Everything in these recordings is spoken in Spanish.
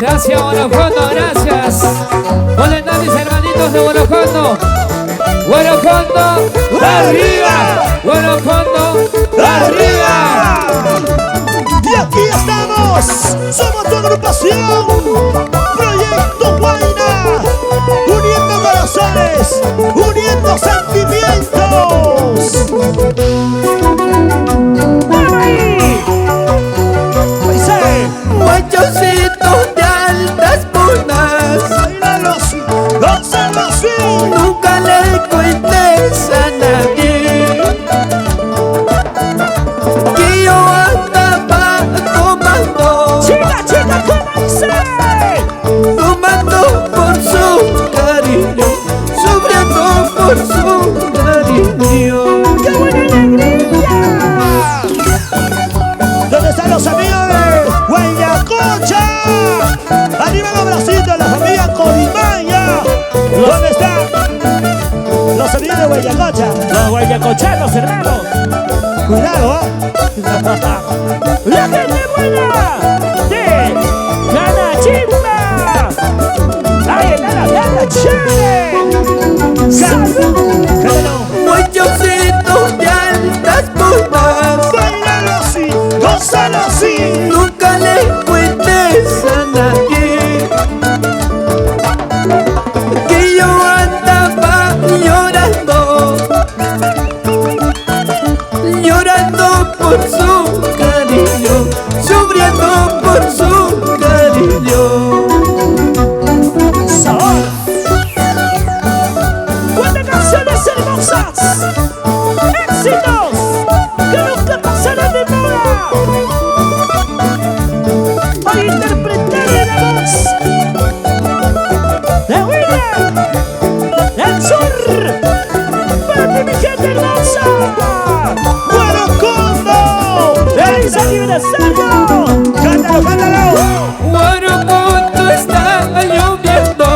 Gracias, Guanajuato, gracias. ¿Dónde están mis hermanitos de Guanajuato? Guanajuato, arriba. Guanajuato, arriba. Y aquí estamos, somos tu agrupación, Proyecto Huayna, uniendo corazones, uniendo sentimientos. Guayositos de altas punas, Báilalo así, gózalo así. nunca le cuentes a nadie que yo andaba tomando, Chica, ¿cómo dice? tomando por su cariño, sufriendo por su cariño. ¡Qué buena alegría! ¿Dónde están los amigos de Huaynacocha? Arriba los bracitos, la familia Corimaya. ¿Dónde están los amigos de Huaynacocha? Los guayacochanos, hermanos. Cuidado, ¿ah? La gente buena de Canachimba. Ahí está la banda chévere. ¡Salud! Guayositos de altas punas, Báilalo así, gózalo así. nunca le cuentes a nadie que yo andaba llorando, llorando por su cariño, sufriendo por su cariño. Sabor. ¡Cuántas canciones hermosas! ¡Éxitos! ¡Que nunca pasarán de moda! Para interpretarle la voz de William del Sur. ¡Para ti, mi gente hermosa! ¡Guanacondo! ¡Feliz aniversario! ¡Cántalo, cántalo! Guanajuato está lloviendo,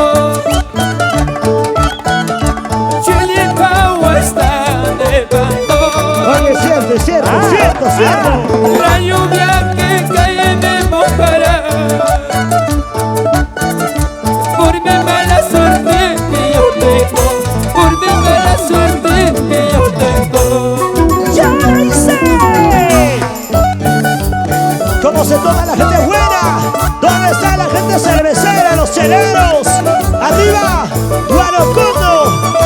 Chilipahua está nevando. Oye, cierto. La lluvia que cae me mojará por mi mala suerte que yo tengo, por mi mala suerte que yo tengo. ¡Ya lo hice! ¿Cómo se toma la gente buena? ¿Dónde está la gente cervecera, los cheleros? ¡Arriba! ¡Guanacondo!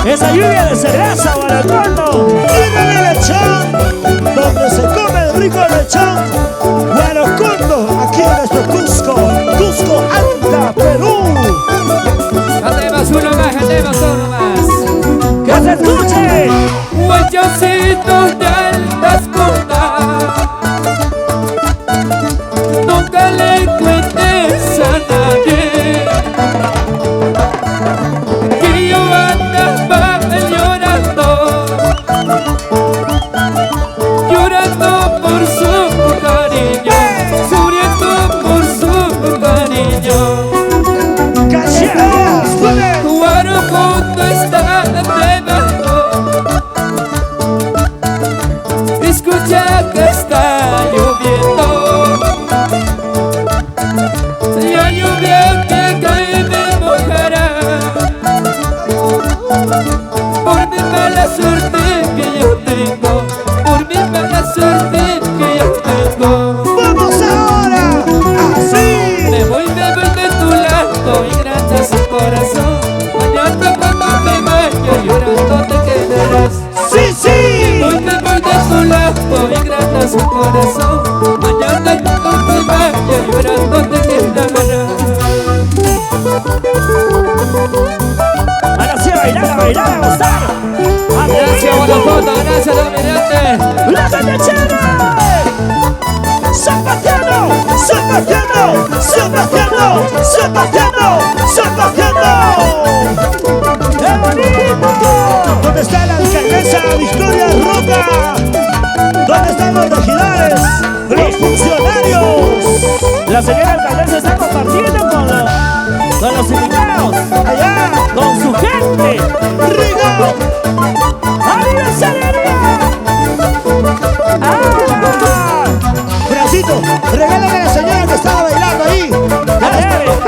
Esa lluvia de cerveza, Guanajuato. ¡Viva el lechón! Donde se come el rico lechón. Guanacondo, aquí en nuestro Cusco. Cusco, Anta, Perú. Cantemos uno más. ¡Que se escuche! Guayositos de altas punas, nunca le cuentes a nadie que yo andaba llorando, llorando por su cariño, sufriendo por su cariño. ¡Cacheros! ¡Fuerte! Guanajuato está nevando, escucha que está lloviendo, la lluvia que cae me mojará por mi mala suerte que yo tengo, por mi mala suerte que yo tengo. ¡Vamos ahora! ¡Así! Me voy de tu lado y gracias al corazón. Mañana cuando me vaya llorando te quedarás. ¡Sí! Hoy me voy de tu lado y gracias al corazón. Mañana cuando me vaya llorando te quedarás. Ahora sí, a bailar, a gozar. Gracias Guanajuato, gracias Dominante. ¡La gente chévere! ¡Zapateando! ¡Zapateando! ¡Zapateando! ¡Zapateando! ¡Zapateando! ¡Qué bonito! ¿Dónde está la alcaldesa Victoria Roca? ¿Dónde están los regidores? ¡Los funcionarios! La señora alcaldesa está compartiendo con los invitados, ¡Allá! con su gente. ¡Rigo! ¡Aniversario! ¡Ah! ¡Bracito! Regálale a la señora que estaba bailando ahí.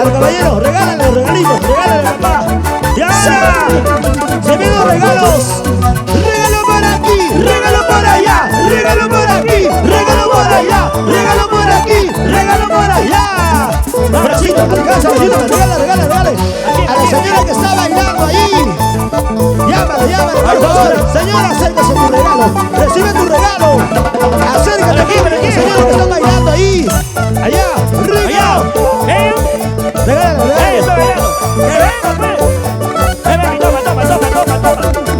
Al caballero, regálale los regalitos, regálale papá. ¡Ya! ¡Se vienen los regalos! ¡Regalo por aquí! ¡Regalo por allá! ¡Regalo por aquí! ¡Regalo por allá! ¡Regalo por aquí! ¡Regalo por allá! Bracito, alcanza, ayúdame, regale. A la señora que está bailando ahí. Llámale, por favor. Señora, acércase tu regalo. Recibe tu regalo. Acércate aquí, la señora que está bailando ahí. Allá, regalo. Regálale.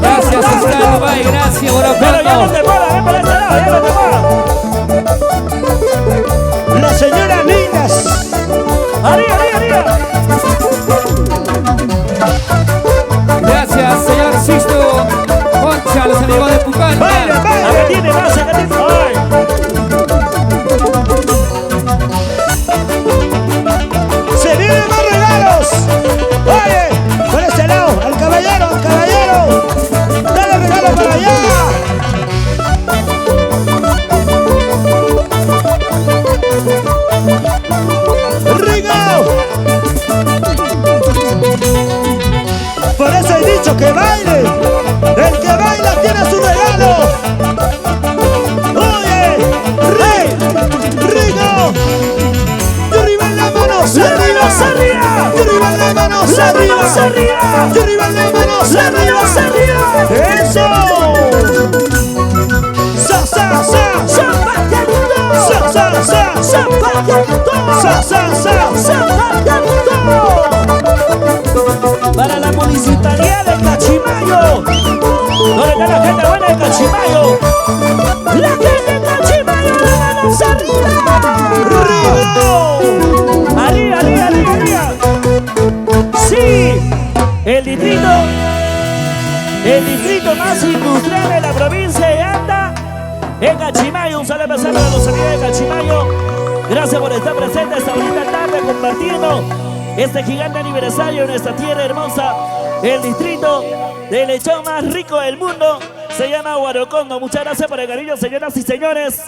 Gracias, Cristal Dubái, gracias por Pero ya no aportar. te muevas, ven para este lado, ya no te muevas. La señora Niñas. Arriba. Gracias, señor Sisto Concha, los amigos de Pucallpa. Acá tiene más, acá tiene. Ay. Se vienen más regalos. Oye, por este lado, al caballero. Dale regalo para allá. Rigo. Por eso he dicho que baile. El que baila tiene su regalo. Oye, Rigo. Y arriba las manos arriba. Y arriba las manos arriba. Y arriba las manos arriba. Eso. Para la municipalidad de Cachimayo. ¿Dónde está la gente buena de Cachimayo? La gente de Cachimayo, las manos arriba. Arriba. Sí, el distrito más industrial de la provincia de Anta, en Cachimayo. Un saludo especial para los amigos de Cachimayo. Gracias por estar presentes esta bonita tarde compartiendo este gigante aniversario en nuestra tierra hermosa. El distrito del lechón más rico del mundo se llama Huarocongo. Muchas gracias por el cariño, señoras y señores.